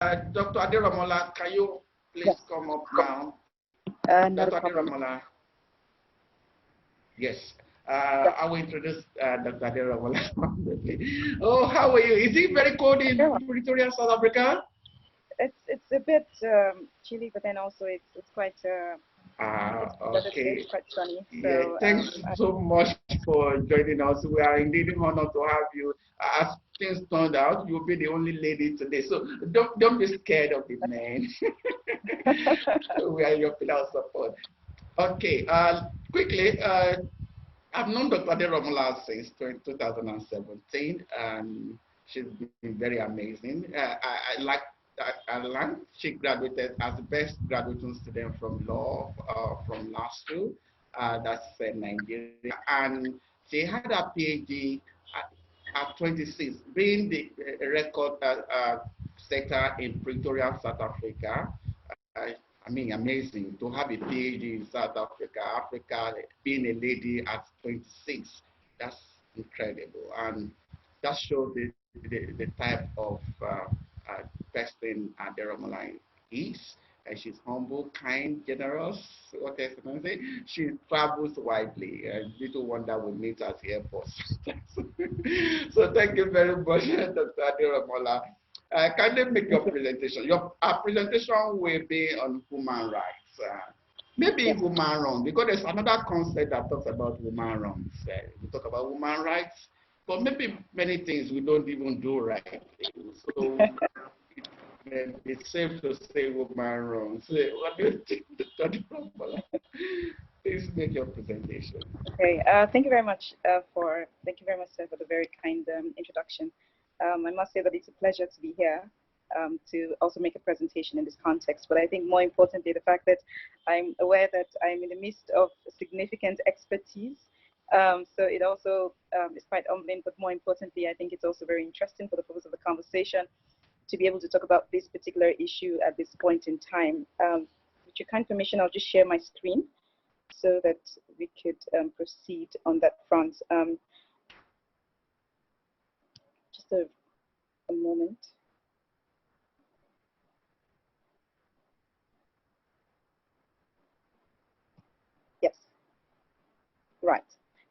Dr. Adiramola, can you please Yes. come up now? Not a Dr. problem. Adiramola. Yes. Yep. I will introduce Dr. Adiramola. Oh, how are you? Is it very cold in Sure. Pretoria, South Africa? It's a bit chilly, but then also it's quite it's weather today. Okay. It's quite sunny. Yeah, So thanks so much for joining us. We are indeed honored to have you. As things turned out, you'll be the only lady today. So don't be scared of the men. We are your pillar of support. Okay, quickly, I've known Dr. Aderomola since 2017, and she's been very amazing. I learned she graduated as the best graduating student from law from LASU, that's Nigeria, and she had a PhD at 26, being the record setter in Pretoria, South Africa. I mean, amazing to have a PhD in South Africa, Africa, being a lady at 26. That's incredible. And that shows the type of person Deromola is. And she's humble, kind, generous. What else can I say? She travels widely. Little wonder we meet at the airport. So thank you very much, Dr. Aderomola. Can you make your presentation? Your presentation will be on human rights. Maybe yes. human wrong, because there's another concept that talks about human wrongs. We talk about human rights, but maybe many things we don't even do right. So it's safe to say human wrongs. So what do you think, Dr. Aderomola? Please make your presentation. Okay. Thank you very much, sir, for the very kind introduction. I must say that it's a pleasure to be here. To also make a presentation in this context, but I think more importantly, the fact that I'm aware that I'm in the midst of significant expertise. So it also is quite humbling, but more importantly, I think it's also very interesting for the purpose of the conversation to be able to talk about this particular issue at this point in time. With your kind permission, I'll just share my screen so that we could proceed on that front. Just a moment. Yes, right.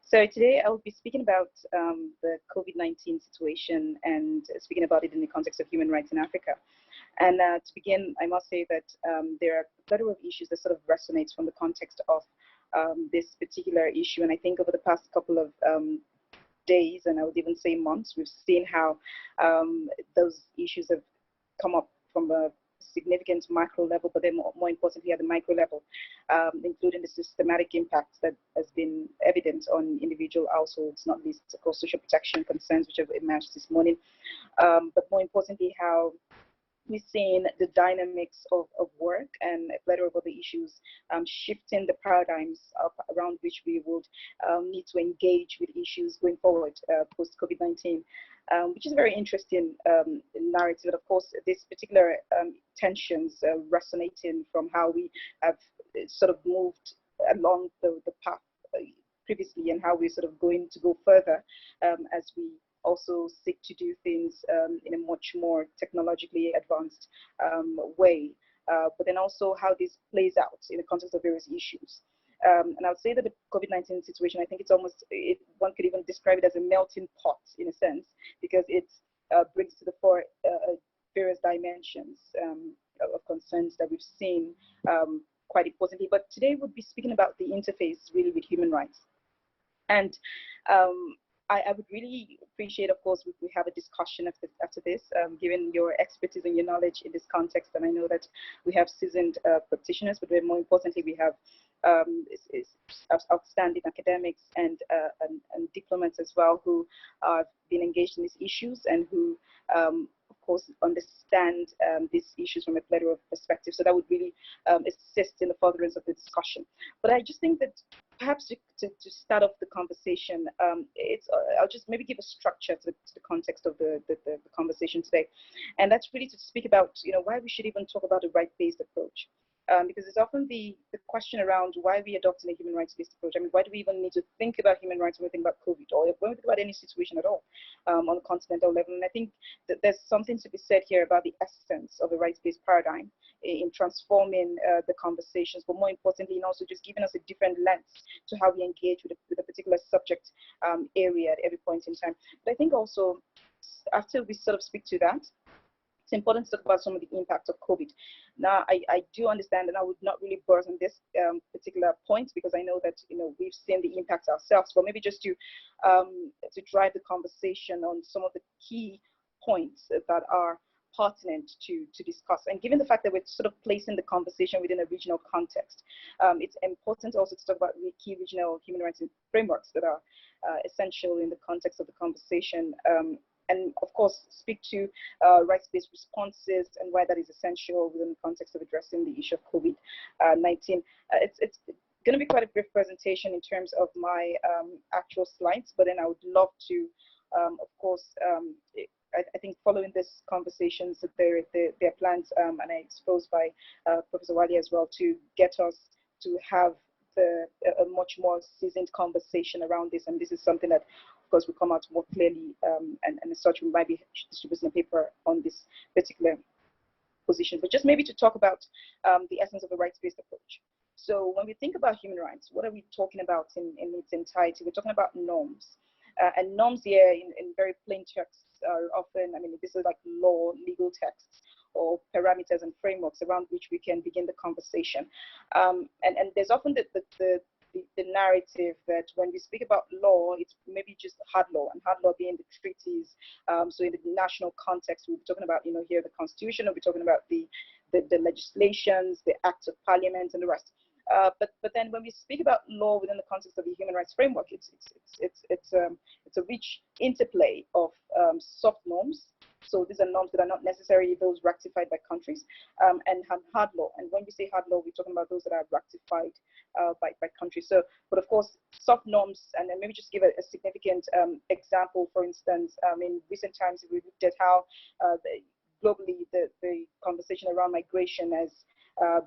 So today I will be speaking about the COVID-19 situation and speaking about it in the context of human rights in Africa. And to begin, I must say that there are a plethora of issues that sort of resonates from the context of this particular issue. And I think over the past couple of days, and I would even say months, we've seen how those issues have come up from a significant macro level, but then more importantly at the micro level, including the systematic impact that has been evident on individual households, not least, of course, social protection concerns which have emerged this morning, but more importantly, how we've seen the dynamics of work and a plethora of other issues shifting the paradigms around which we would need to engage with issues going forward post COVID-19, which is a very interesting narrative. And of course, this particular tensions resonating from how we have sort of moved along the path previously and how we're sort of going to go further as we also seek to do things in a much more technologically advanced way, but then also how this plays out in the context of various issues. And I would say that the COVID-19 situation, I think it's almost, one could even describe it as a melting pot in a sense, because it brings to the fore various dimensions of concerns that we've seen quite importantly. But today we'll be speaking about the interface really with human rights. And I would really appreciate, of course, if we have a discussion after this, given your expertise and your knowledge in this context. And I know that we have seasoned practitioners, but more importantly, we have outstanding academics and diplomats as well who have been engaged in these issues and who, of course, understand these issues from a plethora of perspectives. So that would really assist in the furtherance of the discussion. But I just think that perhaps to start off the conversation, I'll just maybe give a structure to the context of the conversation today, and that's really to speak about why we should even talk about a right-based approach. because it's often the question around why we adopting a human rights-based approach. I mean, why do we even need to think about human rights when we think about COVID, or when we think about any situation at all on a continental level? And I think that there's something to be said here about the essence of a rights-based paradigm in transforming the conversations, but more importantly, in also just giving us a different lens to how we engage with a particular subject area at every point in time. But I think also, after we sort of speak to that, it's important to talk about some of the impacts of COVID. Now, I do understand, and I would not really burst on this particular point because I know that we've seen the impacts ourselves. But maybe just to drive the conversation on some of the key points that are pertinent to discuss. And given the fact that we're sort of placing the conversation within a regional context, it's important also to talk about the key regional human rights frameworks that are essential in the context of the conversation. And of course, speak to rights-based responses and why that is essential within the context of addressing the issue of COVID-19. It's going to be quite a brief presentation in terms of my actual slides, but then I would love to, of course, I think following this conversations that there are plans, and I suppose by Professor Wali as well, to get us to have a much more seasoned conversation around this. And this is something that, of course, will come out more clearly, and as such, we might be distributing a paper on this particular position. But just maybe to talk about the essence of a rights-based approach. So when we think about human rights, what are we talking about in its entirety? We're talking about norms. And norms here in very plain texts are often, I mean, this is like law, legal texts, or parameters and frameworks around which we can begin the conversation. And there's often the narrative that when we speak about law, it's maybe just hard law, and hard law being the treaties. So in the national context, we're talking about, here the Constitution, and we're talking about the legislations, the acts of parliament, and the rest. But then when we speak about law within the context of the human rights framework, it's a rich interplay of soft norms. So these are norms that are not necessarily those ratified by countries, and hard law. And when we say hard law, we're talking about those that are ratified by countries. So, but of course, soft norms, and then maybe just give a significant example. For instance, in recent times, we looked at how globally the conversation around migration has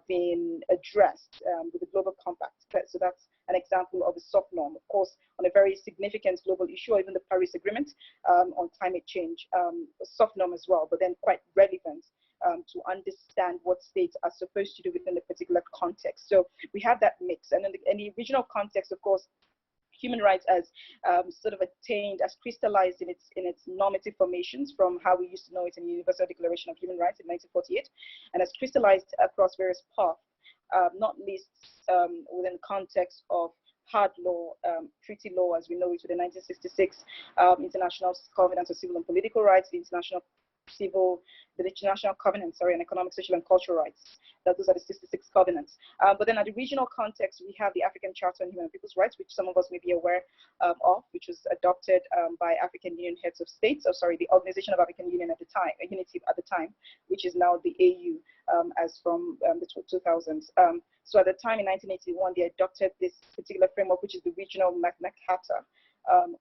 been addressed with the Global Compact. So that's an example of a soft norm, of course, on a very significant global issue, or even the Paris Agreement on climate change, a soft norm as well, but then quite relevant to understand what states are supposed to do within a particular context. So we have that mix. And in the original context, of course, human rights as sort of attained, as crystallized in its normative formations from how we used to know it in the Universal Declaration of Human Rights in 1948, and as crystallized across various paths, not least within the context of hard law, treaty law as we know it with the 1966 International Covenant of Civil and Political Rights, the International Covenant, on Economic, Social, and Cultural Rights. Those are the 66 covenants. But then at the regional context, we have the African Charter on Human and People's Rights, which some of us may be aware of, which was adopted by African Union heads of states, the Organization of African Union at the time, Unity at the time, which is now the AU as from the 2000s. So at the time in 1981, they adopted this particular framework, which is the regional Magna Carta,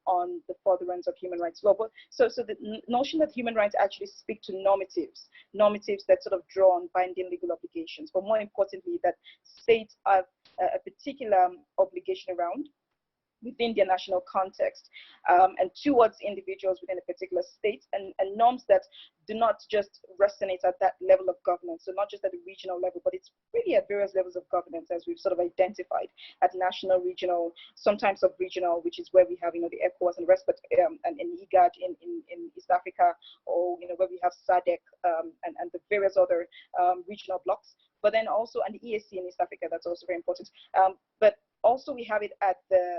on the furtherance of human rights law. But so the notion that human rights actually speak to normatives that sort of draw on binding legal obligations, but more importantly, that states have a particular obligation around within their national context, and towards individuals within a particular state, and norms that do not just resonate at that level of governance, so not just at the regional level, but it's really at various levels of governance, as we've sort of identified, at national, regional, sometimes sub-regional, which is where we have, the ECOWAS and the rest, but and IGAD in East Africa, or where we have SADC and the various other regional blocks, but then also, and the EAC in East Africa, that's also very important. But also we have it at the,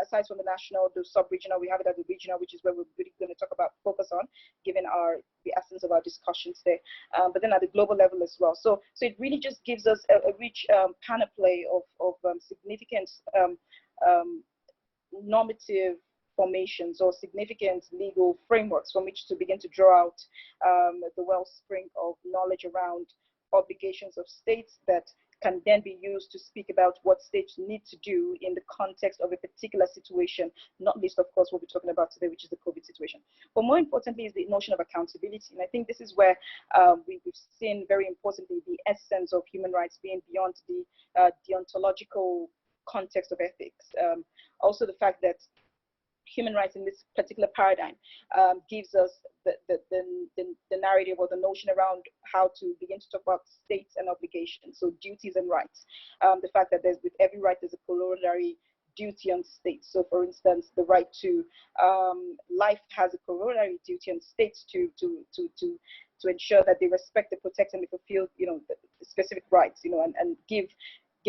aside from the national, the sub-regional, we have it at the regional, which is where we're really going to talk about, focus on, given the essence of our discussions there. But then at the global level as well. So it really just gives us a rich panoply of significant normative formations or significant legal frameworks from which to begin to draw out the wellspring of knowledge around obligations of states that can then be used to speak about what states need to do in the context of a particular situation, not least, of course, what we're talking about today, which is the COVID situation. But more importantly is the notion of accountability. And I think this is where we've seen very importantly the essence of human rights being beyond the deontological context of ethics. Also the fact that human rights in this particular paradigm gives us the narrative or the notion around how to begin to talk about states and obligations, so duties and rights. The fact that with every right there's a corollary duty on states. So, for instance, the right to life has a corollary duty on states to ensure that they respect, they protect, and they fulfill, the specific rights, and give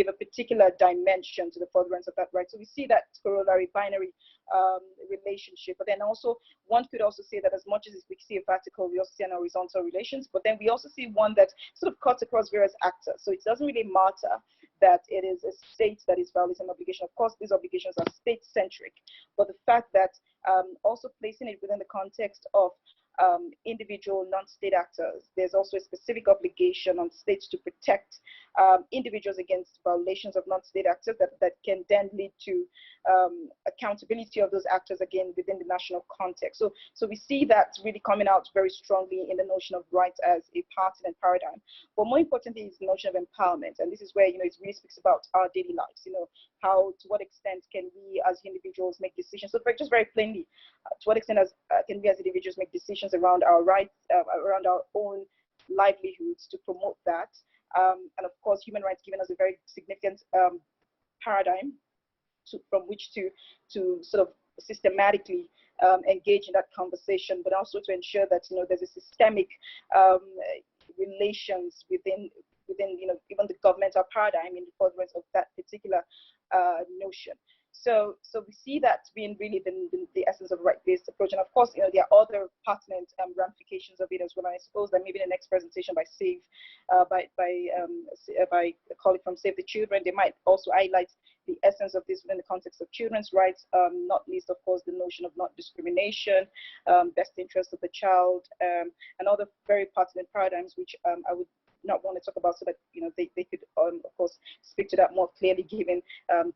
a particular dimension to the furtherance of that right. So we see that corollary binary relationship, but then also one could also say that as much as we see a vertical, we also see an horizontal relations, but then we also see one that sort of cuts across various actors. So it doesn't really matter that it is a state that is violating an obligation. Of course, these obligations are state-centric, but the fact that also placing it within the context of individual non-state actors, there's also a specific obligation on states to protect individuals against violations of non-state actors that can then lead to accountability of those actors again within the national context. So we see that really coming out very strongly in the notion of rights as a pertinent paradigm. But more importantly is the notion of empowerment, and this is where it really speaks about our daily lives. How, to what extent can we as individuals make decisions? So just very plainly, to what extent can we as individuals make decisions around our rights, around our own livelihoods to promote that? And of course, human rights giving us a very significant paradigm from which to sort of systematically engage in that conversation, but also to ensure that there's a systemic relations within even the governmental paradigm in the furtherance of that particular notion. So we see that being really the essence of right-based approach. And of course, there are other pertinent ramifications of it as well. And I suppose that maybe the next presentation by a colleague from Save the Children, they might also highlight the essence of this within the context of children's rights, not least, of course, the notion of not discrimination, best interest of the child, and other very pertinent paradigms, which I would not want to talk about, so that they could of course speak to that more clearly, given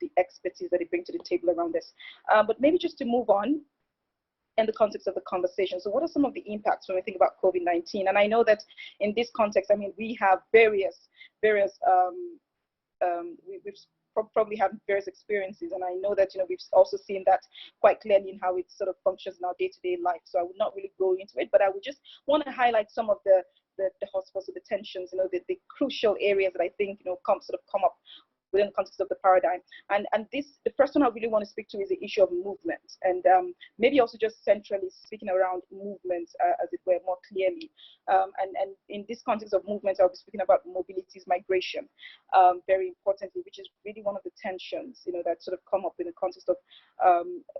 the expertise that they bring to the table around this. But maybe just to move on in the context of the conversation. So what are some of the impacts when we think about COVID-19? And I know that in this context, we have various we've probably had various experiences, and I know that we've also seen that quite clearly in how it sort of functions in our day-to-day life. So I would not really go into it, but I would just want to highlight some of the hotspots of the tensions, the crucial areas that I think come up within the context of the paradigm. And the first one I really want to speak to is the issue of movement, and maybe also just centrally speaking around movement, as it were, more clearly. And in this context of movement, I'll be speaking about mobilities, migration, very importantly, which is really one of the tensions, that sort of come up in the context of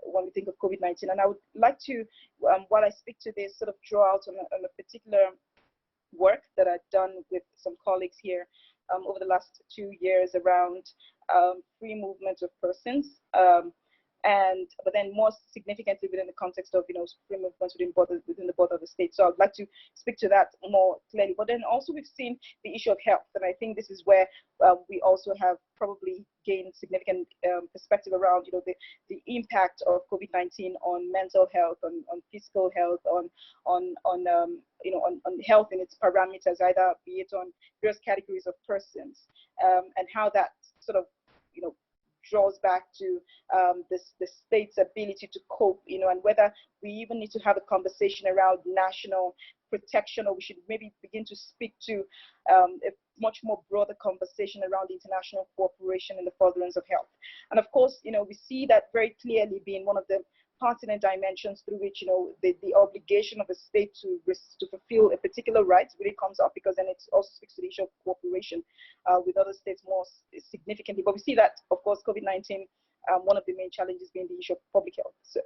when we think of COVID-19. And I would like to, while I speak to this, sort of draw out on a particular work that I've done with some colleagues here over the last 2 years around free movement of persons, but then more significantly within the context of free movements within the border of the state. So I'd like to speak to that more clearly. But then also we've seen the issue of health, and I think this is where we also have probably gained significant perspective around the impact of COVID-19 on mental health, on physical health, on health in its parameters, either be it on various categories of persons, and how that sort of draws back to the state's ability to cope, and whether we even need to have a conversation around national protection, or we should maybe begin to speak to a much more broader conversation around international cooperation in the furtherance of health. And of course, we see that very clearly being one of the pertinent dimensions through which the obligation of a state to fulfill a particular right really comes up, because then it also speaks to the issue of cooperation with other states more significantly. But we see that, of course, COVID-19, one of the main challenges being the issue of public health. So,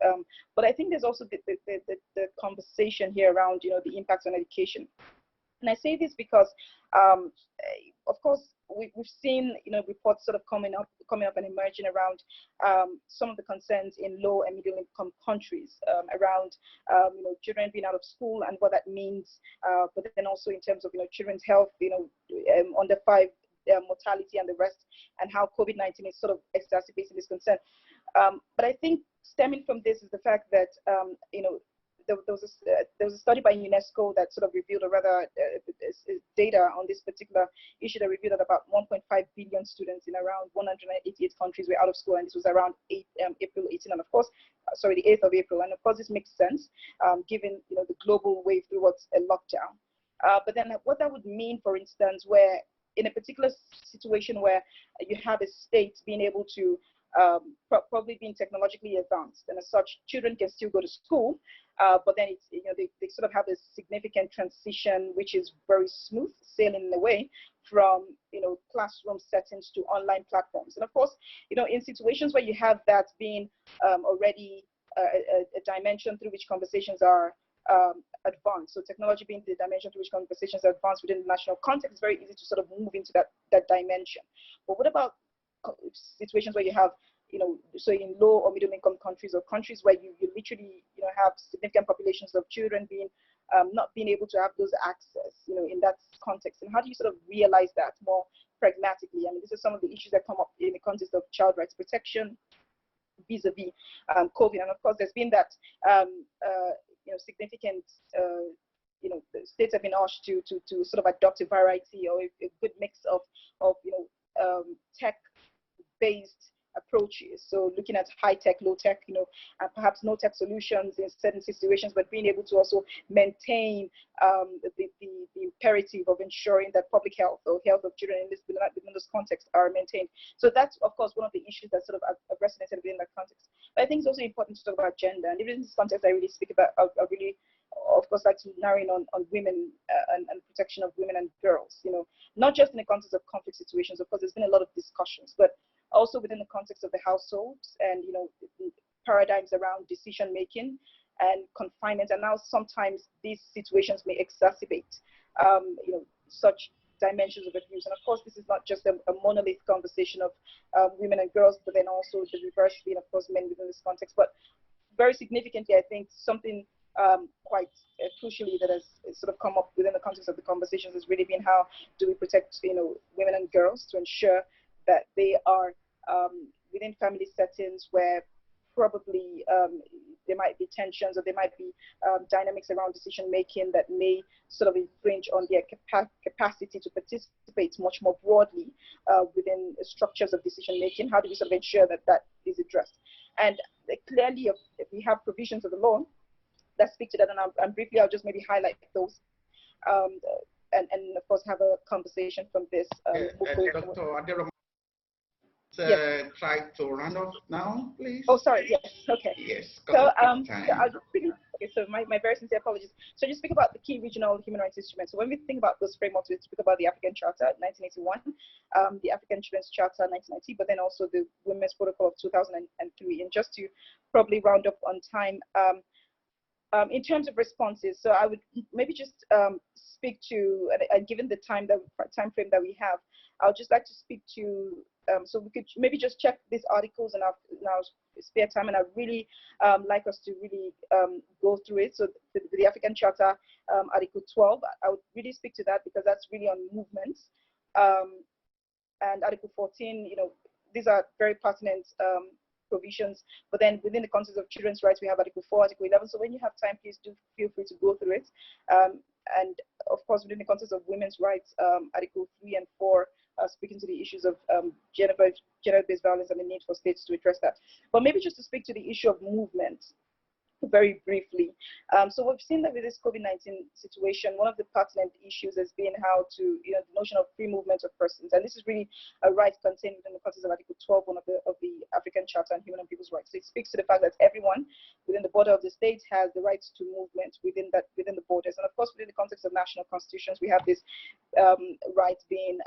but I think there's also the conversation here around the impacts on education. And I say this because, of course, we've seen reports sort of coming up and emerging around some of the concerns in low and middle income countries around children being out of school and what that means, but then also in terms of children's health, under 5 mortality and the rest, and how COVID-19 is sort of exacerbating this concern. But I think stemming from this is the fact that, there was a study by UNESCO that sort of revealed, or rather data on this particular issue that revealed that about 1.5 billion students in around 188 countries were out of school, and this was around April 18, and of course, sorry, the 8th of April, and of course this makes sense given the global wave towards a lockdown. But then what that would mean, for instance, where in a particular situation where you have a state being able to probably being technologically advanced, and as such, children can still go to school, but then it's they sort of have a significant transition, which is very smooth sailing in a way from classroom settings to online platforms. And of course, in situations where you have that being already a dimension through which conversations are advanced, so technology being the dimension through which conversations are advanced within the national context, it's very easy to sort of move into that dimension. But what about situations where you have, so in low or middle income countries, or countries where you literally, have significant populations of children being not being able to have those access, in that context? And how do you sort of realize that more pragmatically? I mean, this is some of the issues that come up in the context of child rights protection vis-a-vis COVID. And of course, there's been that, significant, the states have been asked to sort of adopt a variety or a good mix of tech-based approaches. So looking at high tech, low tech, and perhaps no tech solutions in certain situations, but being able to also maintain the imperative of ensuring that public health or health of children within this context are maintained. So that's, of course, one of the issues that sort of have resonated within that context. But I think it's also important to talk about gender. And even in this context, I really speak about, I really, of course, like to narrow in on women and protection of women and girls, not just in the context of conflict situations. Of course, there's been a lot of discussions, but also within the context of the households and the paradigms around decision making and confinement. And now sometimes these situations may exacerbate such dimensions of abuse. And of course, this is not just a monolith conversation of women and girls, but then also the reverse being, of course, men within this context. But very significantly, I think something quite crucially that has sort of come up within the context of the conversations has really been how do we protect women and girls to ensure that they are within family settings where probably there might be tensions or there might be dynamics around decision making that may sort of infringe on their capacity to participate much more broadly within structures of decision making. How do we sort of ensure that that is addressed? And clearly, if we have provisions of the law that speak to that, and briefly, I'll just maybe highlight those. And of course, have a conversation from this. Dr. Try to round off now, please. Oh, sorry. Yes. Okay. Yes. So, I'll just speak. Okay. So, my very sincere apologies. So, just speak about the key regional human rights instruments. So, when we think about those frameworks, we speak about the African Charter, 1981, the African Children's Charter, 1990, but then also the Women's Protocol of 2003. And just to probably round up on time, in terms of responses, so I would maybe just speak to, and given the time frame that we have, I would just like to speak to. So we could maybe just check these articles in our spare time, and I really like us to really go through it. So the African Charter, Article 12, I would really speak to that because that's really on movements. And Article 14, these are very pertinent provisions. But then within the context of children's rights, we have Article 4, Article 11. So when you have time, please do feel free to go through it. And of course, within the context of women's rights, Article 3 and 4, speaking to the issues of gender-based violence and the need for states to address that. But maybe just to speak to the issue of movement very briefly. So we've seen that with this COVID-19 situation, one of the pertinent issues has been how to, the notion of free movement of persons. And this is really a right contained within the context of Article 12, one of the African Charter on Human and People's Rights. So it speaks to the fact that everyone within the border of the state has the rights to movement within the borders. And of course, within the context of national constitutions, we have this right being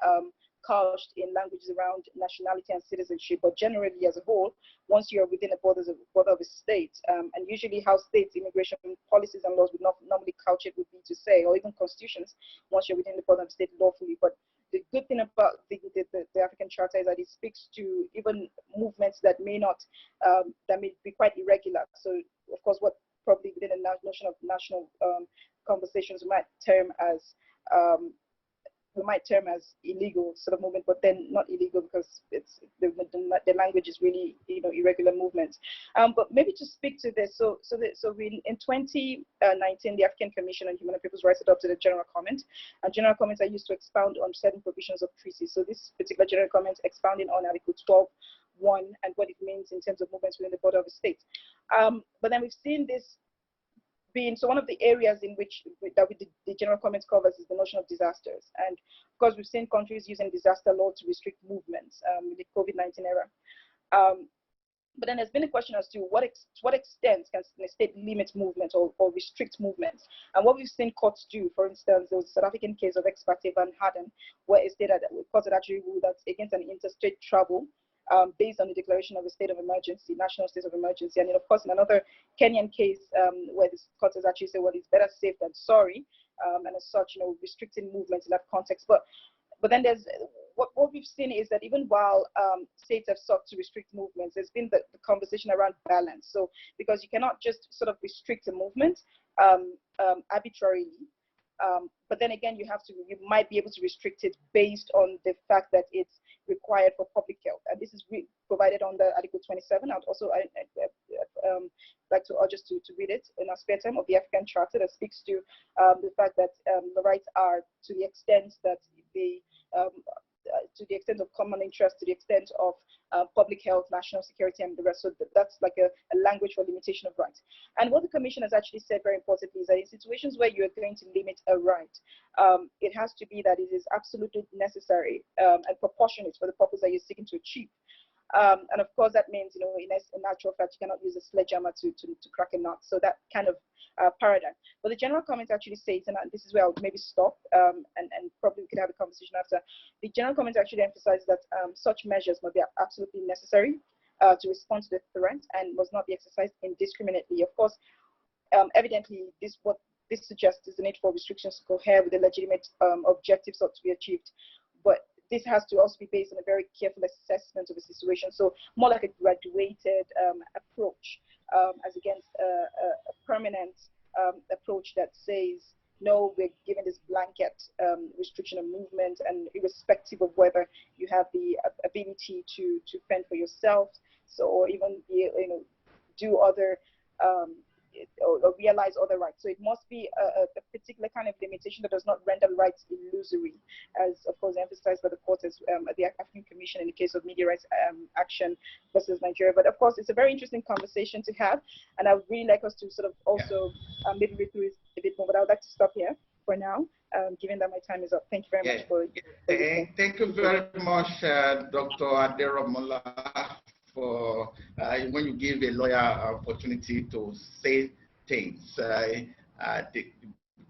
couched in languages around nationality and citizenship, but generally as a whole, once you're within the border of a state, and usually how states' immigration policies and laws would not normally couch it would be to say, or even constitutions, once you're within the border of the state lawfully. But the good thing about the African Charter is that it speaks to even movements that may not, that may be quite irregular. So of course, what probably within the notion of national conversations we might term as we might term as illegal sort of movement, but then not illegal because it's the language is really, you know, irregular movements. But maybe to speak to this, so in 2019, the African Commission on Human and People's Rights adopted a general comment, and general comments are used to expound on certain provisions of treaties. So this particular general comment expounding on Article 12.1 and what it means in terms of movements within the border of a state. But then we've seen this being, so one of the areas in which the general comments covers is the notion of disasters. And of course, we've seen countries using disaster law to restrict movements in the COVID-19 era. But then there's been a question as to what extent can a state limit movement or restrict movements. And what we've seen courts do, for instance, there was a South African case of ex parte Van Harden, where a state court had actually ruled that against an interstate travel based on the declaration of a state of emergency, national state of emergency. And then, of course, in another Kenyan case where the court has actually said, well, it's better safe than sorry, and as such, you know, restricting movements in that context. But then there's what we've seen is that even while states have sought to restrict movements, there's been the conversation around balance. So because you cannot just sort of restrict a movement arbitrarily, but then again, you might be able to restrict it based on the fact that it's required for public health. And this is provided under Article 27. I'd also like to urge us to read it in our spare time, of the African Charter, that speaks to the fact that the rights are to the extent that they to the extent of common interest, to the extent of public health, national security, and the rest. So that's like a language for limitation of rights. And what the Commission has actually said very importantly is that in situations where you are going to limit a right, it has to be that it is absolutely necessary and proportionate for the purpose that you're seeking to achieve. And of course, that means, you know, in natural fact, you cannot use a sledgehammer to crack a nut. So that kind of paradigm. But the general comment actually says, and this is where I'll maybe stop, and probably we could have a conversation after. The general comment actually emphasizes that such measures must be absolutely necessary to respond to the threat and must not be exercised indiscriminately. Of course, evidently, what this suggests is the need for restrictions to cohere with the legitimate objectives sought to be achieved. But this has to also be based on a very careful assessment of the situation. So more like a graduated approach as against a permanent approach that says, no, we're giving this blanket restriction of movement, and irrespective of whether you have the ability to fend for yourself, so or even do other or realize other rights. So it must be a particular kind of limitation that does not render rights illusory, as of course emphasized by the court as the African Commission in the case of media rights action versus Nigeria. But of course, it's a very interesting conversation to have, and I would really like us to sort of also maybe read through it a bit more. But I would like to stop here for now, given that my time is up. Thank you very much for thank you very much, Dr. Aderomola, for when you give a lawyer opportunity to say things. They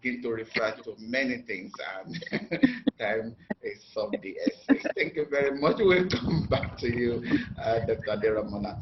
begin to refer to many things, and time is of the essence. Thank you very much. We'll come back to you, Dr. Aderomola.